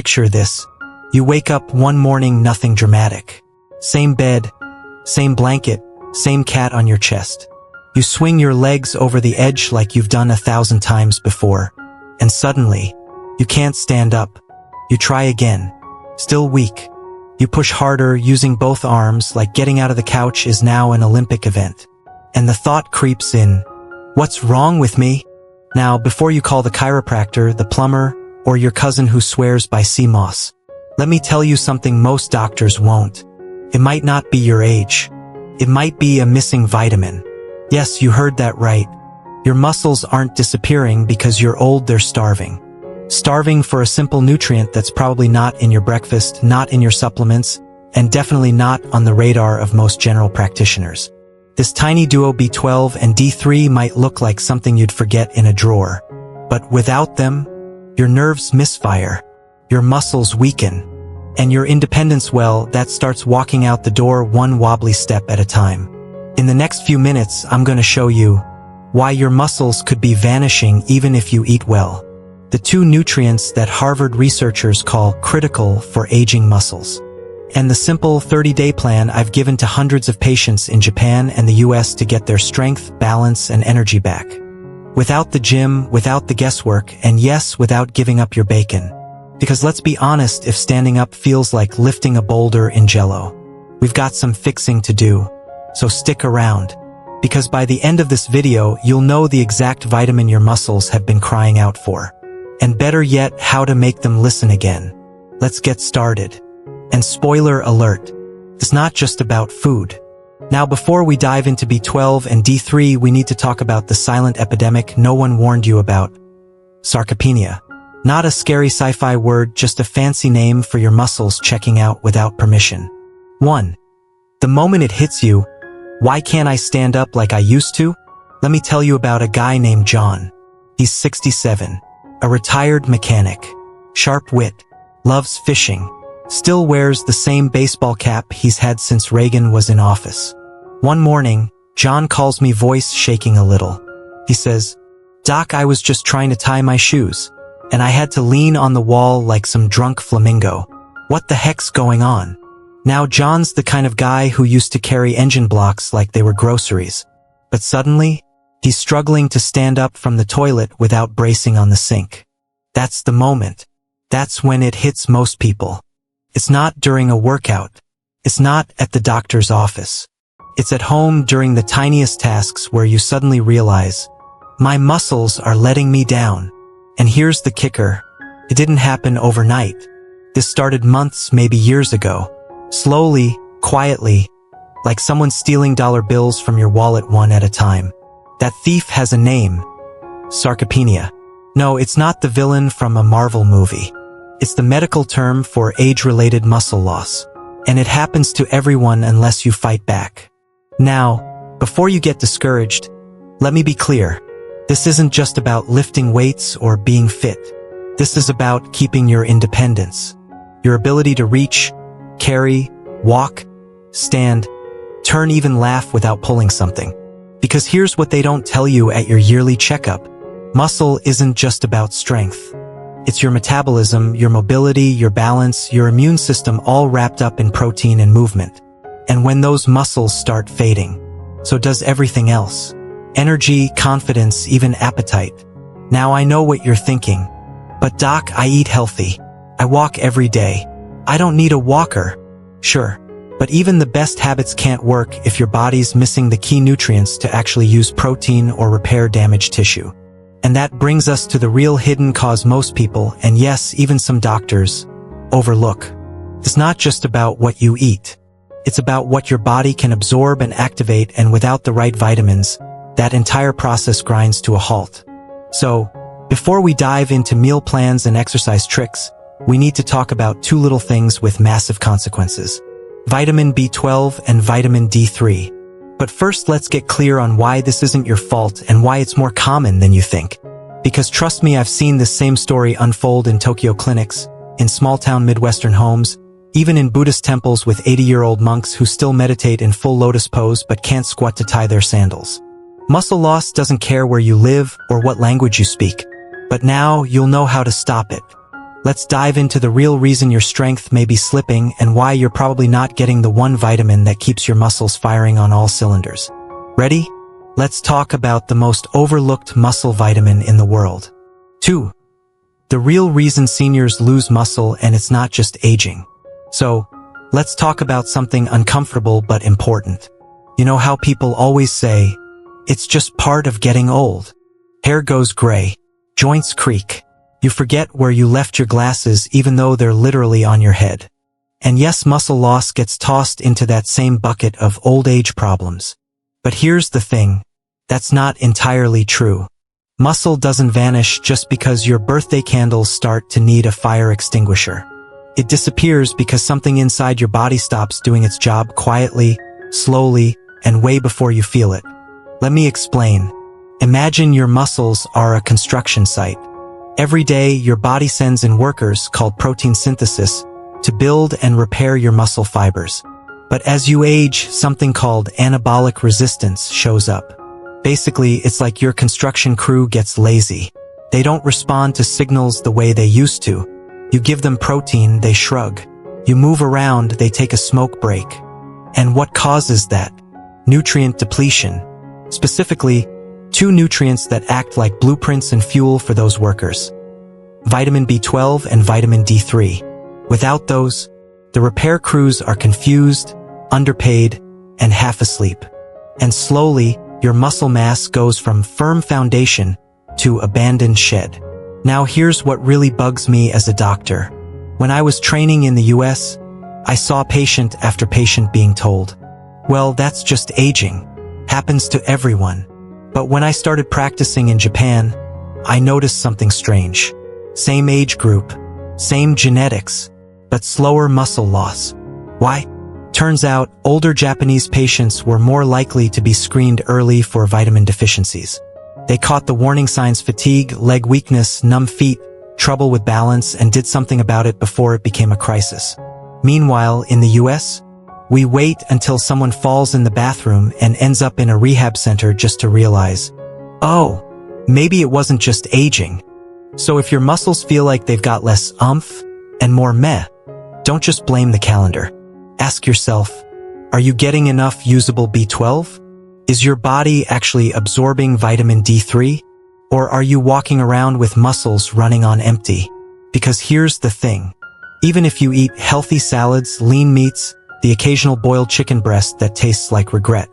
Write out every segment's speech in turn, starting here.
picture this. You wake up one morning, nothing dramatic. Same bed, same blanket, same cat on your chest. You swing your legs over the edge like you've done 1,000 times before. And suddenly, you can't stand up. You try again. Still weak. You push harder, using both arms, like getting out of the couch is now an Olympic event. And the thought creeps in. What's wrong with me? Now, before you call the chiropractor, the plumber, or your cousin who swears by sea moss, let me tell you something most doctors won't. It might not be your age. It might be a missing vitamin. Yes, you heard that right. Your muscles aren't disappearing because you're old, they're starving. Starving for a simple nutrient that's probably not in your breakfast, not in your supplements, and definitely not on the radar of most general practitioners. This tiny duo B12 and D3 might look like something you'd forget in a drawer. But without them, your nerves misfire, your muscles weaken, and your independence, well, that starts walking out the door one wobbly step at a time. In the next few minutes, I'm going to show you why your muscles could be vanishing even if you eat well. The 2 nutrients that Harvard researchers call critical for aging muscles. And the simple 30-day plan I've given to hundreds of patients in Japan and the US to get their strength, balance, and energy back. Without the gym, without the guesswork, and yes, without giving up your bacon. Because let's be honest, if standing up feels like lifting a boulder in Jell-O, we've got some fixing to do. So stick around. Because by the end of this video, you'll know the exact vitamin your muscles have been crying out for. And better yet, how to make them listen again. Let's get started. And spoiler alert, it's not just about food. Now, before we dive into B12 and D3, we need to talk about the silent epidemic no one warned you about. Sarcopenia. Not a scary sci-fi word, just a fancy name for your muscles checking out without permission. 1. The moment it hits you, why can't I stand up like I used to? Let me tell you about a guy named John. He's 67, a retired mechanic, sharp wit, loves fishing, still wears the same baseball cap he's had since Reagan was in office. One morning, John calls me, voice shaking a little. He says, "Doc, I was just trying to tie my shoes, and I had to lean on the wall like some drunk flamingo. What the heck's going on?" Now, John's the kind of guy who used to carry engine blocks like they were groceries. But suddenly, he's struggling to stand up from the toilet without bracing on the sink. That's the moment. That's when it hits most people. It's not during a workout. It's not at the doctor's office. It's at home during the tiniest tasks where you suddenly realize, my muscles are letting me down. And here's the kicker. It didn't happen overnight. This started months, maybe years ago. Slowly, quietly, like someone stealing dollar bills from your wallet one at a time. That thief has a name. Sarcopenia. No, it's not the villain from a Marvel movie. It's the medical term for age-related muscle loss. And it happens to everyone unless you fight back. Now, before you get discouraged, let me be clear. This isn't just about lifting weights or being fit. This is about keeping your independence. Your ability to reach, carry, walk, stand, turn, even laugh without pulling something. Because here's what they don't tell you at your yearly checkup. Muscle isn't just about strength. It's your metabolism, your mobility, your balance, your immune system, all wrapped up in protein and movement. And when those muscles start fading, so does everything else. Energy, confidence, even appetite. Now, I know what you're thinking. But Doc, I eat healthy. I walk every day. I don't need a walker. Sure. But even the best habits can't work if your body's missing the key nutrients to actually use protein or repair damaged tissue. And that brings us to the real hidden cause most people, and yes, even some doctors, overlook. It's not just about what you eat. It's about what your body can absorb and activate, and without the right vitamins, that entire process grinds to a halt. So, before we dive into meal plans and exercise tricks, we need to talk about 2 little things with massive consequences. Vitamin B12 and vitamin D3. But first, let's get clear on why this isn't your fault and why it's more common than you think. Because trust me, I've seen this same story unfold in Tokyo clinics, in small-town Midwestern homes, even in Buddhist temples with 80-year-old monks who still meditate in full lotus pose but can't squat to tie their sandals. Muscle loss doesn't care where you live or what language you speak. But now you'll know how to stop it. Let's dive into the real reason your strength may be slipping and why you're probably not getting the one vitamin that keeps your muscles firing on all cylinders. Ready? Let's talk about the most overlooked muscle vitamin in the world. 2. The real reason seniors lose muscle, and it's not just aging. So, let's talk about something uncomfortable but important. You know how people always say, it's just part of getting old. Hair goes gray. Joints creak. You forget where you left your glasses even though they're literally on your head. And yes, muscle loss gets tossed into that same bucket of old age problems. But here's the thing. That's not entirely true. Muscle doesn't vanish just because your birthday candles start to need a fire extinguisher. It disappears because something inside your body stops doing its job quietly, slowly, and way before you feel it. Let me explain. Imagine your muscles are a construction site. Every day, your body sends in workers called protein synthesis to build and repair your muscle fibers. But as you age, something called anabolic resistance shows up. Basically, it's like your construction crew gets lazy. They don't respond to signals the way they used to. You give them protein, they shrug. You move around, they take a smoke break. And what causes that? Nutrient depletion. Specifically, 2 nutrients that act like blueprints and fuel for those workers. Vitamin B12 and vitamin D3. Without those, the repair crews are confused, underpaid, and half asleep. And slowly, your muscle mass goes from firm foundation to abandoned shed. Now here's what really bugs me as a doctor. When I was training in the US, I saw patient after patient being told, well, that's just aging. Happens to everyone. But when I started practicing in Japan, I noticed something strange. Same age group, same genetics, but slower muscle loss. Why? Turns out, older Japanese patients were more likely to be screened early for vitamin deficiencies. They caught the warning signs: fatigue, leg weakness, numb feet, trouble with balance, and did something about it before it became a crisis. Meanwhile, in the US, we wait until someone falls in the bathroom and ends up in a rehab center just to realize, oh, maybe it wasn't just aging. So if your muscles feel like they've got less oomph and more meh, don't just blame the calendar. Ask yourself, are you getting enough usable B12? Is your body actually absorbing vitamin D3? Or are you walking around with muscles running on empty? Because here's the thing. Even if you eat healthy salads, lean meats, the occasional boiled chicken breast that tastes like regret,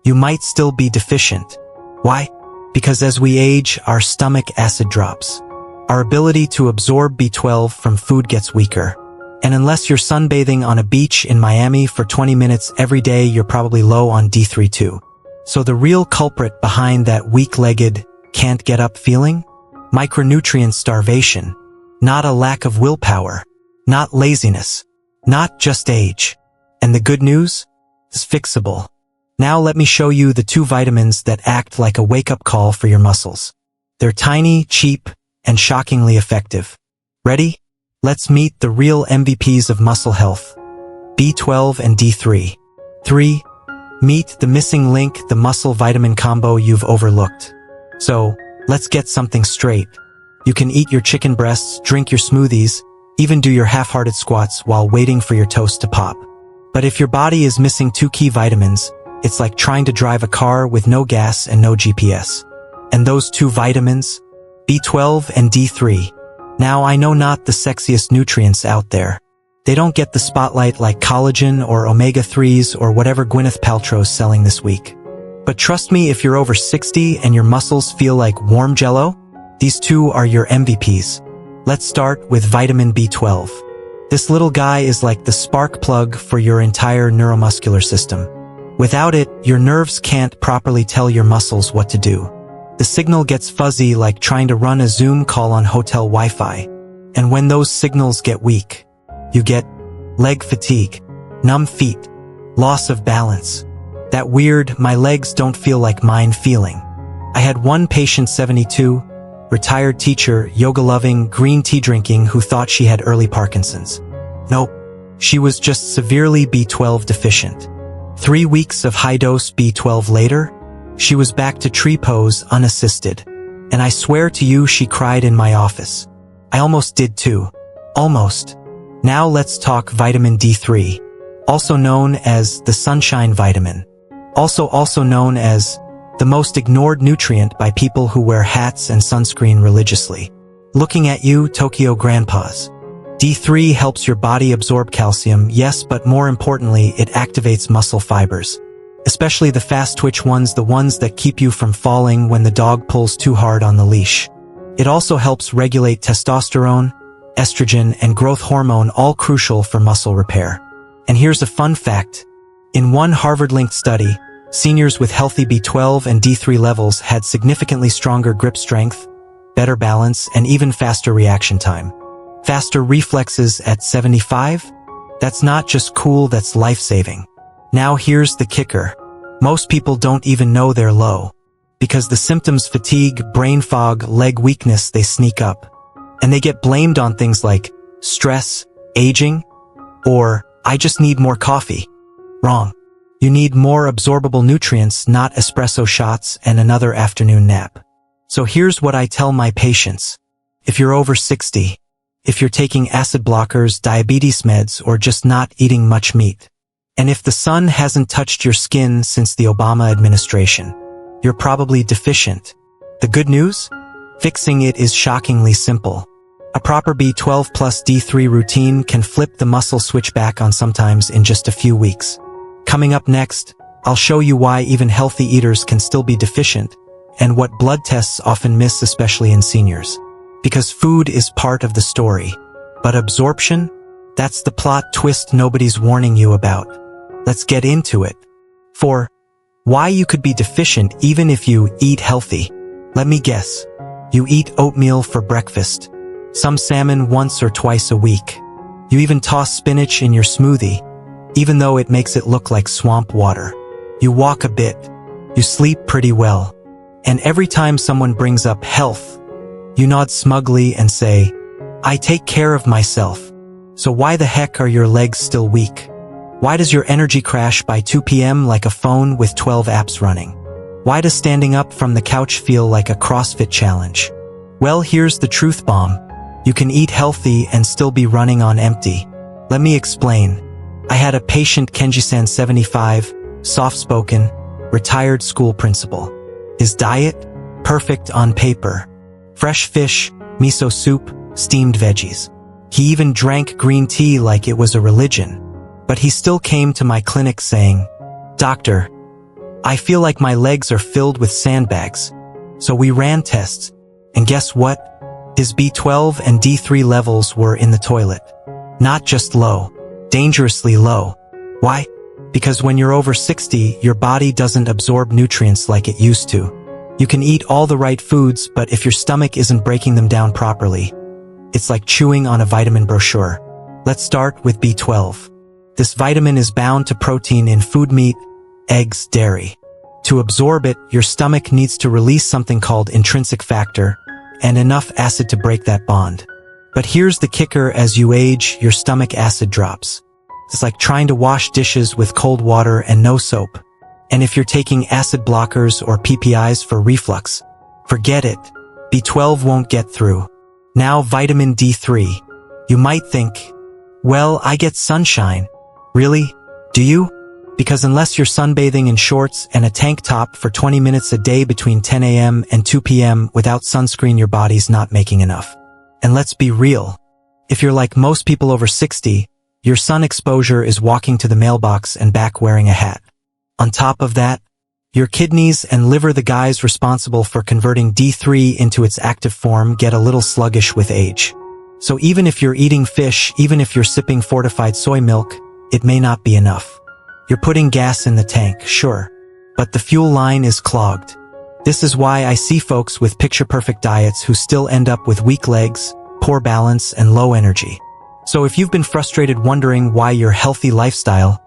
you might still be deficient. Why? Because as we age, our stomach acid drops. Our ability to absorb B12 from food gets weaker. And unless you're sunbathing on a beach in Miami for 20 minutes every day, you're probably low on D3 too. So the real culprit behind that weak-legged, can't get up feeling? Micronutrient starvation. Not a lack of willpower. Not laziness. Not just age. And the good news? It's fixable. Now let me show you the 2 vitamins that act like a wake-up call for your muscles. They're tiny, cheap, and shockingly effective. Ready? Let's meet the real MVPs of muscle health. B12 and D3. 3. Meet the missing link, the muscle vitamin combo you've overlooked. So, let's get something straight. You can eat your chicken breasts, drink your smoothies, even do your half-hearted squats while waiting for your toast to pop. But if your body is missing 2 key vitamins, it's like trying to drive a car with no gas and no GPS. And those 2 vitamins? B12 and D3. Now, I know not the sexiest nutrients out there. They don't get the spotlight like collagen or omega-3s or whatever Gwyneth Paltrow's selling this week. But trust me, if you're over 60 and your muscles feel like warm jello, these 2 are your MVPs. Let's start with vitamin B12. This little guy is like the spark plug for your entire neuromuscular system. Without it, your nerves can't properly tell your muscles what to do. The signal gets fuzzy like trying to run a Zoom call on hotel Wi-Fi. And when those signals get weak, you get leg fatigue, numb feet, loss of balance. That weird, my legs don't feel like mine feeling. I had one patient, 72, retired teacher, yoga-loving, green tea drinking, who thought she had early Parkinson's. Nope, she was just severely B12 deficient. 3 weeks of high-dose B12 later, she was back to tree pose unassisted. And I swear to you, she cried in my office. I almost did too. Almost. Now let's talk vitamin D3, also known as the sunshine vitamin, also known as the most ignored nutrient by people who wear hats and sunscreen religiously. Looking at you, Tokyo grandpas. D3 helps your body absorb calcium, yes, but more importantly, it activates muscle fibers. Especially the fast-twitch ones, the ones that keep you from falling when the dog pulls too hard on the leash. It also helps regulate testosterone, estrogen, and growth hormone, all crucial for muscle repair. And here's a fun fact. In one Harvard-linked study, seniors with healthy B12 and D3 levels had significantly stronger grip strength, better balance, and even faster reaction time. Faster reflexes at 75? That's not just cool, that's life-saving. Now here's the kicker. Most people don't even know they're low. Because the symptoms fatigue, brain fog, leg weakness, they sneak up. And they get blamed on things like stress, aging, or I just need more coffee. Wrong. You need more absorbable nutrients, not espresso shots and another afternoon nap. So here's what I tell my patients. If you're over 60, if you're taking acid blockers, diabetes meds, or just not eating much meat, and if the sun hasn't touched your skin since the Obama administration, you're probably deficient. The good news? Fixing it is shockingly simple. A proper B12 plus D3 routine can flip the muscle switch back on sometimes in just a few weeks. Coming up next, I'll show you why even healthy eaters can still be deficient, and what blood tests often miss, especially in seniors. Because food is part of the story. But absorption? That's the plot twist nobody's warning you about. Let's get into it. 4. Why you could be deficient even if you eat healthy. Let me guess. You eat oatmeal for breakfast. Some salmon once or twice a week. You even toss spinach in your smoothie, even though it makes it look like swamp water. You walk a bit. You sleep pretty well. And every time someone brings up health, you nod smugly and say, I take care of myself. So why the heck are your legs still weak? Why does your energy crash by 2 p.m. like a phone with 12 apps running? Why does standing up from the couch feel like a CrossFit challenge? Well, here's the truth bomb. You can eat healthy and still be running on empty. Let me explain. I had a patient, Kenji-san, 75, soft-spoken, retired school principal. His diet? Perfect on paper. Fresh fish, miso soup, steamed veggies. He even drank green tea like it was a religion. But he still came to my clinic saying, Doctor, I feel like my legs are filled with sandbags. So we ran tests. And guess what? His B12 and D3 levels were in the toilet. Not just low, dangerously low. Why? Because when you're over 60, your body doesn't absorb nutrients like it used to. You can eat all the right foods, but if your stomach isn't breaking them down properly, it's like chewing on a vitamin brochure. Let's start with B12. This vitamin is bound to protein in food, meat, eggs, dairy. To absorb it, your stomach needs to release something called intrinsic factor and enough acid to break that bond. But here's the kicker: as you age, your stomach acid drops. It's like trying to wash dishes with cold water and no soap. And if you're taking acid blockers or PPIs for reflux, forget it. B12 won't get through. Now vitamin D3. You might think, well, I get sunshine. Really? Do you? Because unless you're sunbathing in shorts and a tank top for 20 minutes a day between 10 a.m. and 2 p.m. without sunscreen, your body's not making enough. And let's be real. If you're like most people over 60, your sun exposure is walking to the mailbox and back wearing a hat. On top of that, your kidneys and liver, the guys responsible for converting D3 into its active form, get a little sluggish with age. So even if you're eating fish, even if you're sipping fortified soy milk, it may not be enough. You're putting gas in the tank, sure, but the fuel line is clogged. This is why I see folks with picture-perfect diets who still end up with weak legs, poor balance, and low energy. So if you've been frustrated wondering why your healthy lifestyle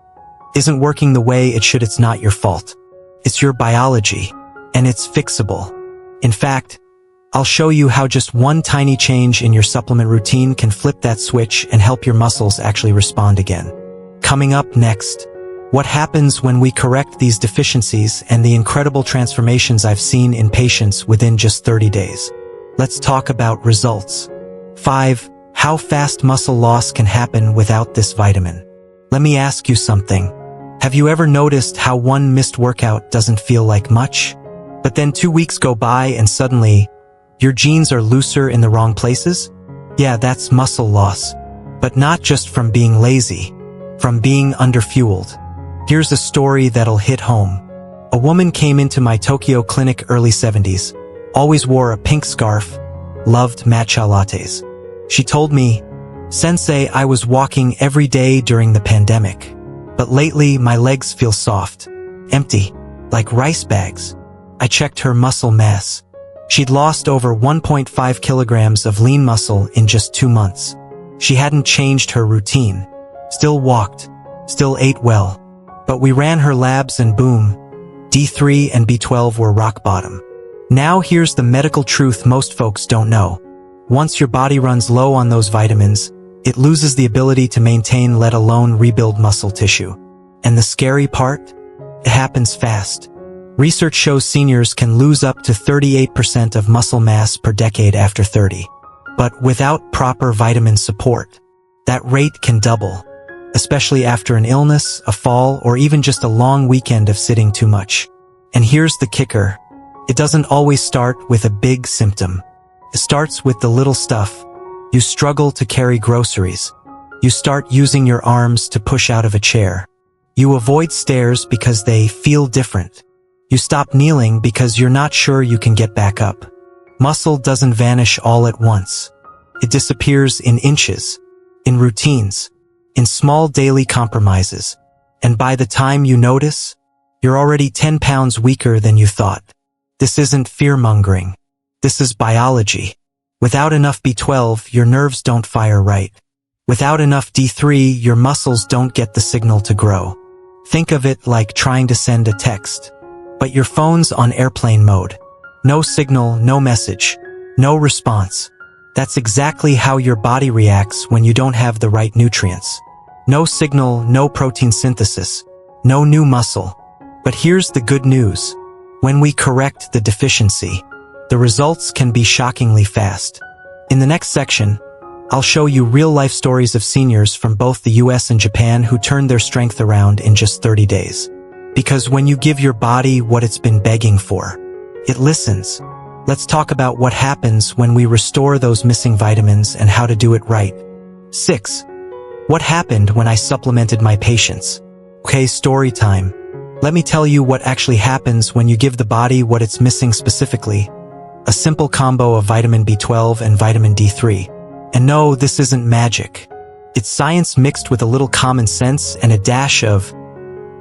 isn't working the way it should, it's not your fault. It's your biology, and it's fixable. In fact, I'll show you how just one tiny change in your supplement routine can flip that switch and help your muscles actually respond again. Coming up next, what happens when we correct these deficiencies and the incredible transformations I've seen in patients within just 30 days. Let's talk about results. 5. how fast muscle loss can happen without this vitamin. Let me ask you something. Have you ever noticed how one missed workout doesn't feel like much? But then 2 weeks go by and suddenly, your jeans are looser in the wrong places? Yeah, that's muscle loss. But not just from being lazy, from being underfueled. Here's a story that'll hit home. A woman came into my Tokyo clinic early 70s, always wore a pink scarf, loved matcha lattes. She told me, "Sensei, I was walking every day during the pandemic. But lately my legs feel soft, empty, like rice bags." I checked her muscle mass. She'd lost over 1.5 kilograms of lean muscle in just 2 months. She hadn't changed her routine. Still walked, still ate well. But we ran her labs and boom, D3 and B12 were rock bottom. Now here's the medical truth most folks don't know. Once your body runs low on those vitamins, it loses the ability to maintain, let alone rebuild muscle tissue. And the scary part? It happens fast. Research shows seniors can lose up to 38% of muscle mass per decade after 30. But without proper vitamin support, that rate can double, especially after an illness, a fall, or even just a long weekend of sitting too much. And here's the kicker. It doesn't always start with a big symptom. It starts with the little stuff. You struggle to carry groceries. You start using your arms to push out of a chair. You avoid stairs because they feel different. You stop kneeling because you're not sure you can get back up. Muscle doesn't vanish all at once. It disappears in inches, in routines, in small daily compromises. And by the time you notice, you're already 10 pounds weaker than you thought. This isn't fear-mongering. This is biology. Without enough B12, your nerves don't fire right. Without enough D3, your muscles don't get the signal to grow. Think of it like trying to send a text, but your phone's on airplane mode. No signal, no message, no response. That's exactly how your body reacts when you don't have the right nutrients. No signal, no protein synthesis, no new muscle. But here's the good news. When we correct the deficiency, the results can be shockingly fast. In the next section, I'll show you real-life stories of seniors from both the US and Japan who turned their strength around in just 30 days. Because when you give your body what it's been begging for, it listens. Let's talk about what happens when we restore those missing vitamins and how to do it right. 6. What happened when I supplemented my patients? Okay, story time. Let me tell you what actually happens when you give the body what it's missing specifically. A simple combo of vitamin B12 and vitamin D3. And no, this isn't magic. It's science mixed with a little common sense and a dash of,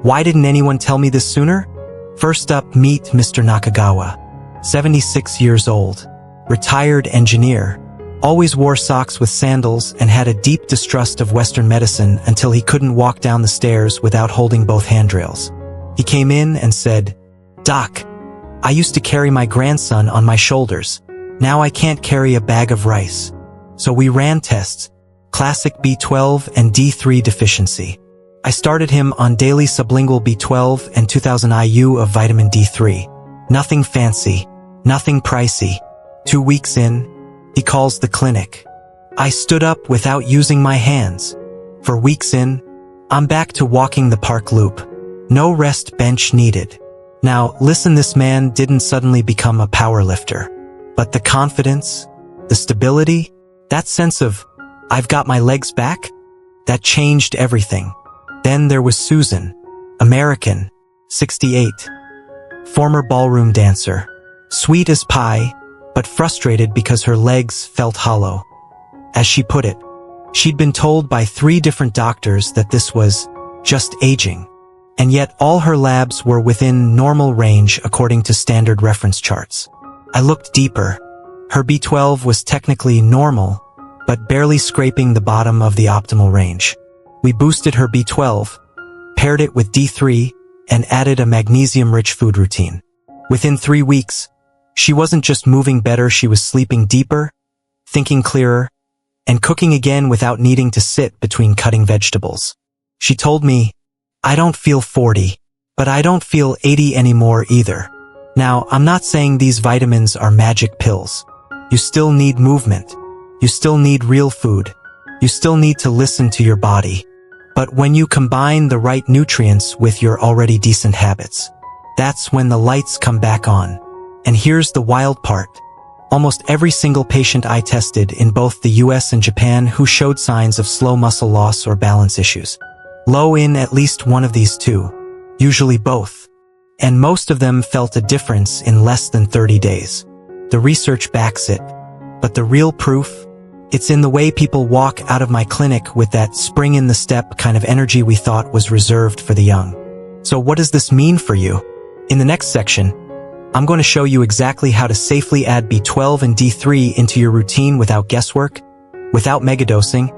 why didn't anyone tell me this sooner? First up, meet Mr. Nakagawa. 76 years old. Retired engineer. Always wore socks with sandals and had a deep distrust of Western medicine until he couldn't walk down the stairs without holding both handrails. He came in and said, "Doc, I used to carry my grandson on my shoulders. Now I can't carry a bag of rice." So we ran tests, classic B12 and D3 deficiency. I started him on daily sublingual B12 and 2000 IU of vitamin D3. Nothing fancy, nothing pricey. 2 weeks in, he calls the clinic. I stood up without using my hands. For weeks in, I'm back to walking the park loop. No rest bench needed. Now, listen, this man didn't suddenly become a power lifter. But the confidence, the stability, that sense of, I've got my legs back, that changed everything. Then there was Susan, American, 68. Former ballroom dancer. Sweet as pie, but frustrated because her legs felt hollow. As she put it, she'd been told by 3 different doctors that this was just aging. And yet all her labs were within normal range according to standard reference charts. I looked deeper. Her B12 was technically normal, but barely scraping the bottom of the optimal range. We boosted her B12, paired it with D3, and added a magnesium-rich food routine. Within 3 weeks, she wasn't just moving better, she was sleeping deeper, thinking clearer, and cooking again without needing to sit between cutting vegetables. She told me, "I don't feel 40, but I don't feel 80 anymore either." Now, I'm not saying these vitamins are magic pills. You still need movement. You still need real food. You still need to listen to your body. But when you combine the right nutrients with your already decent habits, that's when the lights come back on. And here's the wild part. Almost every single patient I tested in both the US and Japan who showed signs of slow muscle loss or balance issues, low in at least one of these two, usually both. And most of them felt a difference in less than 30 days. The research backs it. But the real proof? It's in the way people walk out of my clinic with that spring in the step kind of energy we thought was reserved for the young. So what does this mean for you? In the next section, I'm going to show you exactly how to safely add B12 and D3 into your routine without guesswork, without megadosing,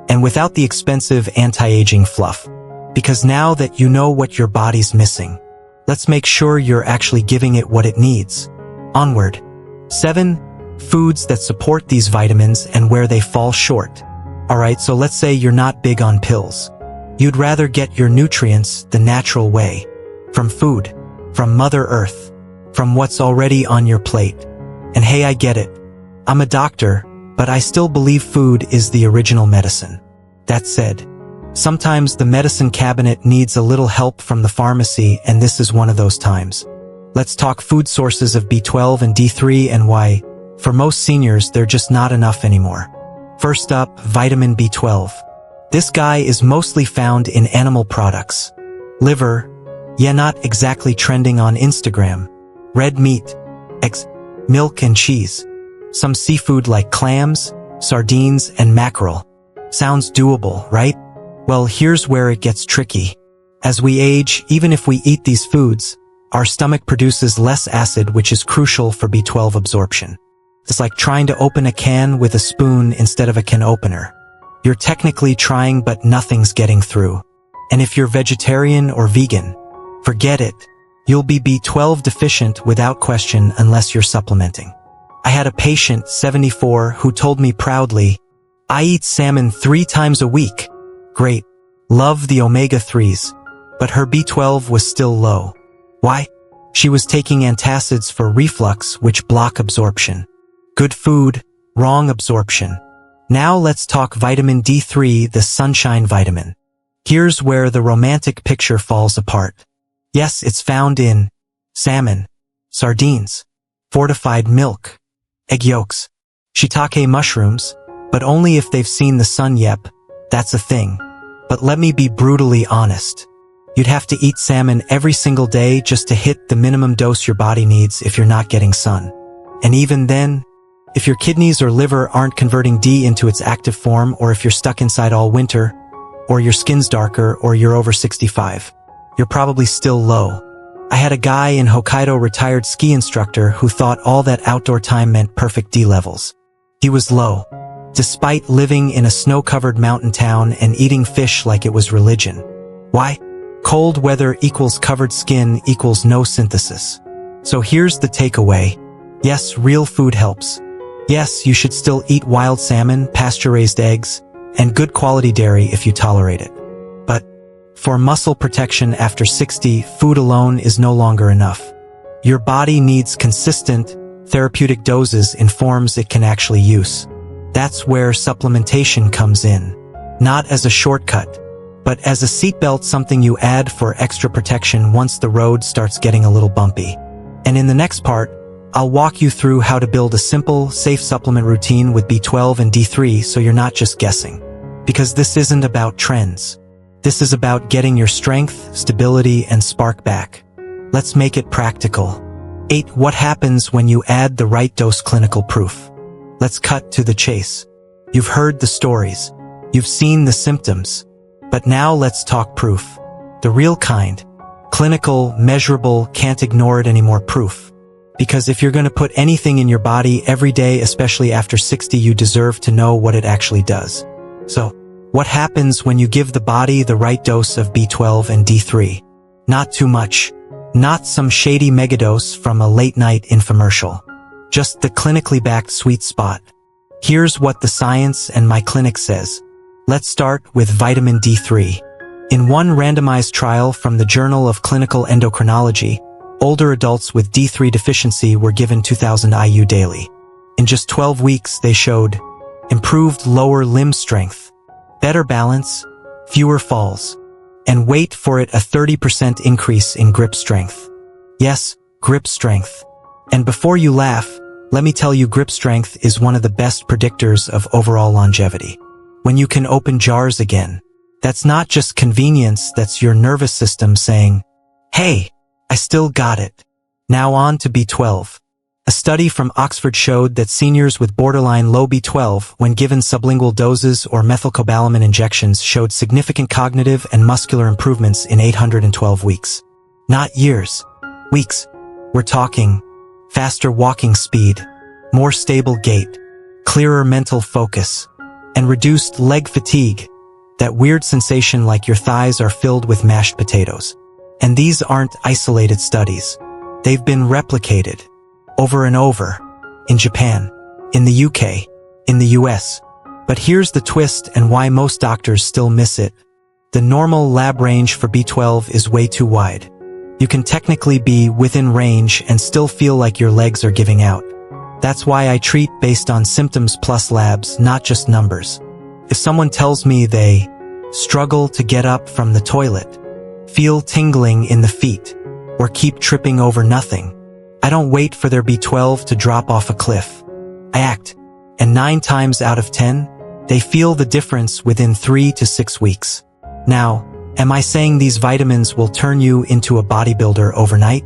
and without the expensive anti-aging fluff. Because now that you know what your body's missing, let's make sure you're actually giving it what it needs. Onward. 7. Foods that support these vitamins and where they fall short. Alright, so let's say you're not big on pills. You'd rather get your nutrients the natural way. From food. From Mother Earth. From what's already on your plate. And hey, I get it. I'm a doctor, but I still believe food is the original medicine. That said, sometimes the medicine cabinet needs a little help from the pharmacy, and this is one of those times. Let's talk food sources of B12 and D3 and why, for most seniors, they're just not enough anymore. First up, vitamin B12. This guy is mostly found in animal products. Liver, yeah, not exactly trending on Instagram. Red meat, eggs, milk and cheese. Some seafood like clams, sardines, and mackerel. Sounds doable, right? Well, here's where it gets tricky. As we age, even if we eat these foods, our stomach produces less acid, which is crucial for B12 absorption. It's like trying to open a can with a spoon instead of a can opener. You're technically trying, but nothing's getting through. And if you're vegetarian or vegan, forget it. You'll be B12 deficient without question unless you're supplementing. I had a patient, 74, who told me proudly, "I eat salmon 3 times a week. Great. Love the omega-3s." But her B12 was still low. Why? She was taking antacids for reflux, which block absorption. Good food, wrong absorption. Now let's talk vitamin D3, the sunshine vitamin. Here's where the romantic picture falls apart. Yes, it's found in salmon, sardines, fortified milk, egg yolks, shiitake mushrooms, but only if they've seen the sun. Yep, that's a thing. But let me be brutally honest. You'd have to eat salmon every single day just to hit the minimum dose your body needs if you're not getting sun. And even then, if your kidneys or liver aren't converting D into its active form, or if you're stuck inside all winter, or your skin's darker, or you're over 65, you're probably still low. I had a guy in Hokkaido, retired ski instructor, who thought all that outdoor time meant perfect D levels. He was low, despite living in a snow-covered mountain town and eating fish like it was religion. Why? Cold weather equals covered skin equals no synthesis. So here's the takeaway. Yes, real food helps. Yes, you should still eat wild salmon, pasture-raised eggs, and good quality dairy if you tolerate it. But for muscle protection after 60, food alone is no longer enough. Your body needs consistent, therapeutic doses in forms it can actually use. That's where supplementation comes in. Not as a shortcut, but as a seatbelt, something you add for extra protection once the road starts getting a little bumpy. And in the next part, I'll walk you through how to build a simple, safe supplement routine with B12 and D3 so you're not just guessing. Because this isn't about trends. This is about getting your strength, stability, and spark back. Let's make it practical. 8. What happens when you add the right dose? Clinical proof. Let's cut to the chase. You've heard the stories. You've seen the symptoms. But now let's talk proof. The real kind. Clinical, measurable, can't ignore it anymore proof. Because if you're going to put anything in your body every day, especially after 60, you deserve to know what it actually does. So, what happens when you give the body the right dose of B12 and D3? Not too much. Not some shady megadose from a late-night infomercial. Just the clinically backed sweet spot. Here's what the science and my clinic says. Let's start with vitamin D3. In one randomized trial from the Journal of Clinical Endocrinology, older adults with D3 deficiency were given 2,000 IU daily. In just 12 weeks, they showed improved lower limb strength, better balance, fewer falls, and wait for it, a 30% increase in grip strength. Yes, grip strength. And before you laugh, let me tell you, grip strength is one of the best predictors of overall longevity. When you can open jars again, that's not just convenience, that's your nervous system saying, hey, I still got it. Now on to B12. A study from Oxford showed that seniors with borderline low B12, when given sublingual doses or methylcobalamin injections, showed significant cognitive and muscular improvements in 812 weeks. Not years, weeks. We're talking faster walking speed, more stable gait, clearer mental focus, and reduced leg fatigue, that weird sensation like your thighs are filled with mashed potatoes. And these aren't isolated studies. They've been replicated over and over, in Japan, in the UK, in the US. But here's the twist and why most doctors still miss it. The normal lab range for B12 is way too wide. You can technically be within range and still feel like your legs are giving out. That's why I treat based on symptoms plus labs, not just numbers. If someone tells me they struggle to get up from the toilet, feel tingling in the feet, or keep tripping over nothing, I don't wait for their B12 to drop off a cliff. I act, and 9 times out of 10, they feel the difference within 3 to 6 weeks. Now, am I saying these vitamins will turn you into a bodybuilder overnight?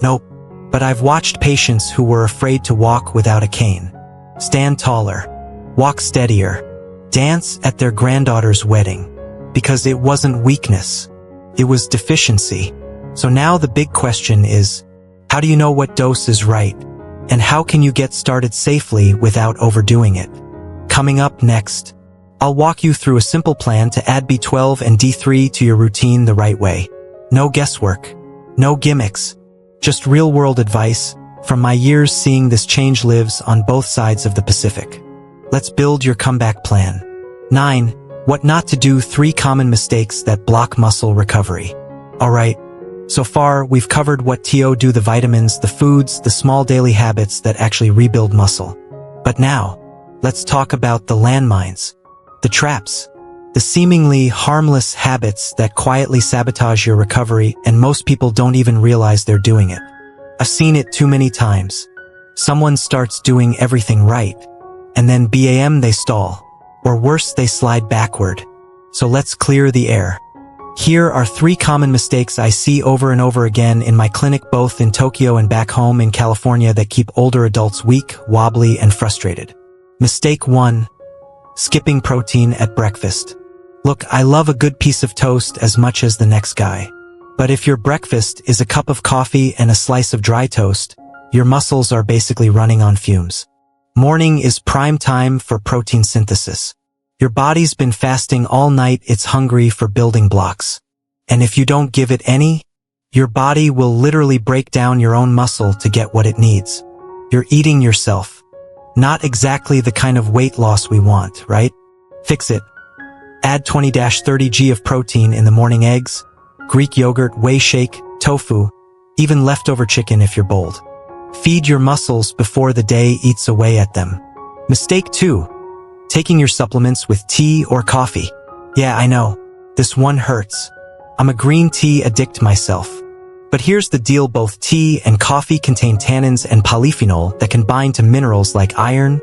Nope. But I've watched patients who were afraid to walk without a cane, stand taller, walk steadier, dance at their granddaughter's wedding, because it wasn't weakness, it was deficiency. So now the big question is, how do you know what dose is right? And how can you get started safely without overdoing it? Coming up next, I'll walk you through a simple plan to add B12 and D3 to your routine the right way. No guesswork, no gimmicks, just real-world advice from my years seeing this change lives on both sides of the Pacific. Let's build your comeback plan. 9. What not to do: 3 common mistakes that block muscle recovery. Alright, so far we've covered what to do: the vitamins, the foods, the small daily habits that actually rebuild muscle. But now, let's talk about the landmines, the traps, the seemingly harmless habits that quietly sabotage your recovery, and most people don't even realize they're doing it. I've seen it too many times. Someone starts doing everything right, and then bam, they stall. Or worse, they slide backward. So let's clear the air. Here are 3 common mistakes I see over and over again in my clinic, both in Tokyo and back home in California, that keep older adults weak, wobbly, and frustrated. Mistake 1. Skipping protein at breakfast. Look, I love a good piece of toast as much as the next guy. But if your breakfast is a cup of coffee and a slice of dry toast, your muscles are basically running on fumes. Morning is prime time for protein synthesis. Your body's been fasting all night, it's hungry for building blocks. And if you don't give it any, your body will literally break down your own muscle to get what it needs. You're eating yourself. Not exactly the kind of weight loss we want, right? Fix it. Add 20-30 g of protein in the morning: eggs, Greek yogurt, whey shake, tofu, even leftover chicken if you're bold. Feed your muscles before the day eats away at them. Mistake 2. Taking your supplements with tea or coffee. Yeah, I know. This one hurts. I'm a green tea addict myself. But here's the deal: both tea and coffee contain tannins and polyphenol that can bind to minerals like iron,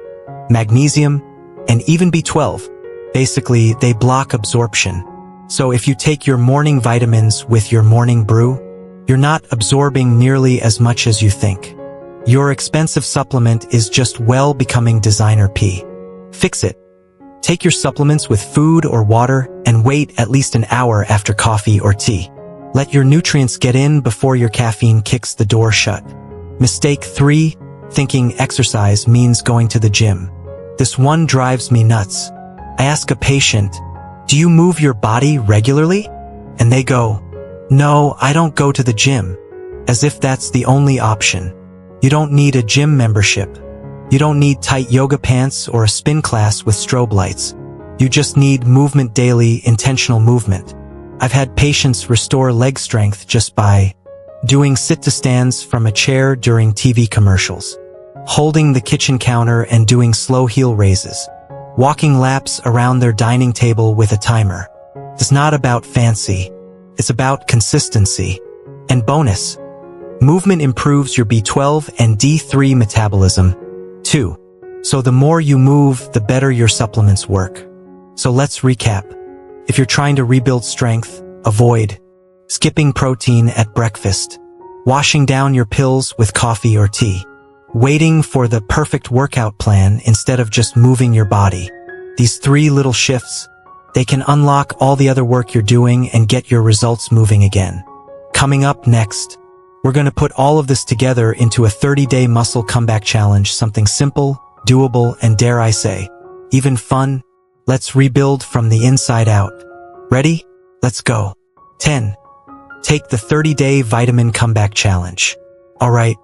magnesium, and even B12. Basically, they block absorption. So if you take your morning vitamins with your morning brew, you're not absorbing nearly as much as you think. Your expensive supplement is just becoming designer pee. Fix it. Take your supplements with food or water and wait at least an hour after coffee or tea. Let your nutrients get in before your caffeine kicks the door shut. Mistake 3. Thinking exercise means going to the gym. This one drives me nuts. I ask a patient, "Do you move your body regularly?" And they go, "No, I don't go to the gym." As if that's the only option. You don't need a gym membership. You don't need tight yoga pants or a spin class with strobe lights. You just need movement daily, intentional movement. I've had patients restore leg strength just by doing sit-to-stands from a chair during TV commercials, holding the kitchen counter and doing slow heel raises, walking laps around their dining table with a timer. It's not about fancy. It's about consistency. And bonus, movement improves your B12 and D3 metabolism, too. So the more you move, the better your supplements work. So let's recap. If you're trying to rebuild strength, avoid skipping protein at breakfast, washing down your pills with coffee or tea, waiting for the perfect workout plan instead of just moving your body. These 3 little shifts, they can unlock all the other work you're doing and get your results moving again. Coming up next, we're going to put all of this together into a 30-day muscle comeback challenge, something simple, doable, and dare I say, even fun. Let's rebuild from the inside out. Ready? Let's go. 10. Take the 30-day vitamin comeback challenge. All right,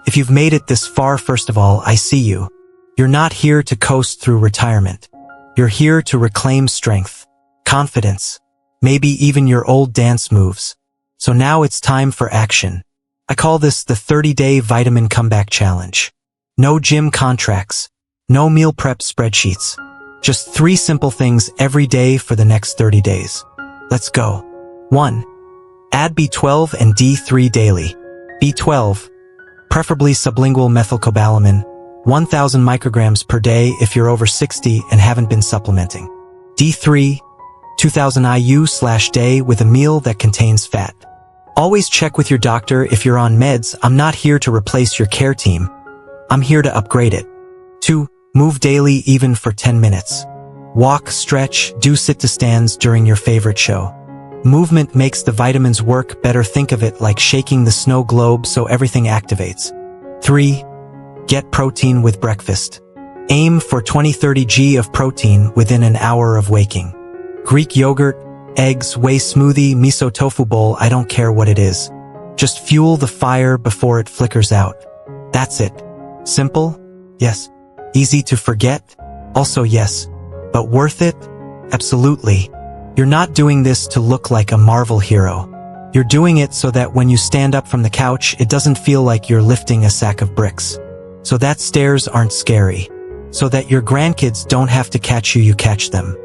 if you've made it this far, first of all, I see you. You're not here to coast through retirement. You're here to reclaim strength, confidence, maybe even your old dance moves. So now it's time for action. I call this the 30-day vitamin comeback challenge. No gym contracts, no meal prep spreadsheets. Just 3 simple things every day for the next 30 days. Let's go. 1. Add B12 and D3 daily. B12, preferably sublingual methylcobalamin, 1,000 micrograms per day if you're over 60 and haven't been supplementing. D3, 2,000 IU/day with a meal that contains fat. Always check with your doctor if you're on meds. I'm not here to replace your care team. I'm here to upgrade it. 2. Move daily even for 10 minutes. Walk, stretch, do sit-to-stands during your favorite show. Movement makes the vitamins work better. Think of it like shaking the snow globe so everything activates. 3. Get protein with breakfast. Aim for 20-30 g of protein within an hour of waking. Greek yogurt, eggs, whey smoothie, miso tofu bowl, I don't care what it is. Just fuel the fire before it flickers out. That's it. Simple? Yes. Easy to forget? Also yes. But worth it? Absolutely. You're not doing this to look like a Marvel hero. You're doing it so that when you stand up from the couch, it doesn't feel like you're lifting a sack of bricks. So that stairs aren't scary. So that your grandkids don't have to catch you, you catch them.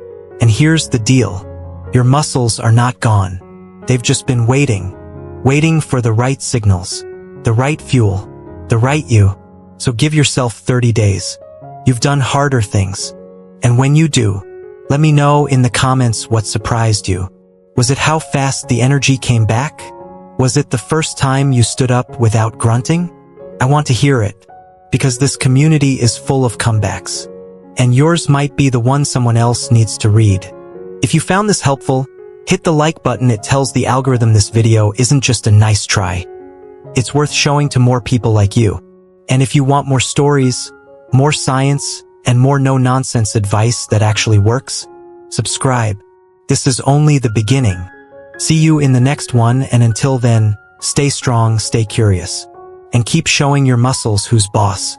And here's the deal. Your muscles are not gone. They've just been waiting for the right signals, the right fuel, the right you. So give yourself 30 days. You've done harder things. And when you do, let me know in the comments what surprised you. Was it how fast the energy came back? Was it the first time you stood up without grunting? I want to hear it, because this community is full of comebacks. And yours might be the one someone else needs to read. If you found this helpful, hit the like button. It tells the algorithm this video isn't just a nice try. It's worth showing to more people like you. And if you want more stories, more science, and more no-nonsense advice that actually works, subscribe. This is only the beginning. See you in the next one, and until then, stay strong, stay curious, and keep showing your muscles who's boss.